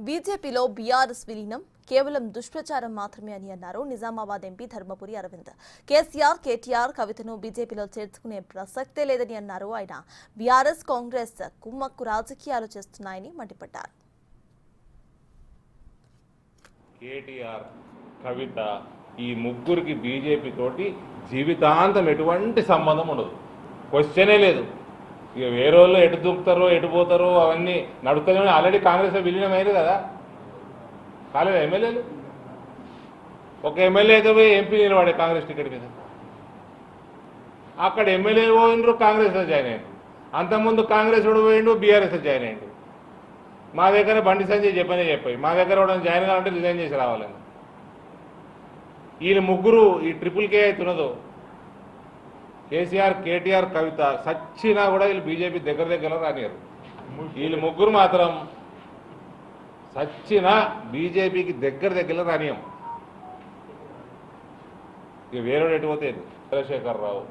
బీజేపీలో బీఆర్ఎస్ విలీనం కేవలం దుష్ప్రచారం మాత్రమే అని అన్నారు నిజామాబాద్ ఎంపీ ధర్మపురి అరవింద్. కేసీఆర్, కేటీఆర్ కవితను బీజేపీలో చేర్చుకునే ప్రసక్తే లేదని అన్నారు ఆయన. బీఆర్ఎస్, కాంగ్రెస్ కుమ్మక్కు రాజకీయాలు చేస్తున్నాయని మండిపడ్డారు. కేటీఆర్, కవిత ఈ ముగ్గురికి బీజేపీ తోటి జీవితాంతం ఎటువంటి సంబంధం ఉండదు, క్వశ్చనే లేదు. ఇక వేరే వాళ్ళు ఎటు దూకుతారో ఎటు పోతారో అవన్నీ నడుస్తూనే. ఆల్రెడీ కాంగ్రెస్ విలీనం అయ్యారు కదా, కాలేదు ఎమ్మెల్యేలు. ఒక ఎమ్మెల్యేతో పోయి ఎంపీ నిలబడే కాంగ్రెస్ టికెట్ మీద. అక్కడ ఎమ్మెల్యేలు పోయినరు, కాంగ్రెస్లో జాయిన్ అయ్యారు. అంతకుముందు కాంగ్రెస్ కూడా పోయిండు, బీఆర్ఎస్లో జాయిన్ అయ్యాడు. మా దగ్గర బండి సంజయ్ చెప్పాయి మా దగ్గర కూడా జాయిన్ కావాలంటే రిజైన్ చేసి రావాలని. వీళ్ళు ముగ్గురు ఈ ట్రిపుల్ కే అవుతున్నదో కేసీఆర్, కేటీఆర్, కవిత సచ్చినా కూడా వీళ్ళు బీజేపీ దగ్గర రానియరు. వీళ్ళు ముగ్గురు మాత్రం సచ్చినా బీజేపీకి దగ్గర రానియం. ఇక వేరే ఎటు పోతే చంద్రశేఖర్ రావు,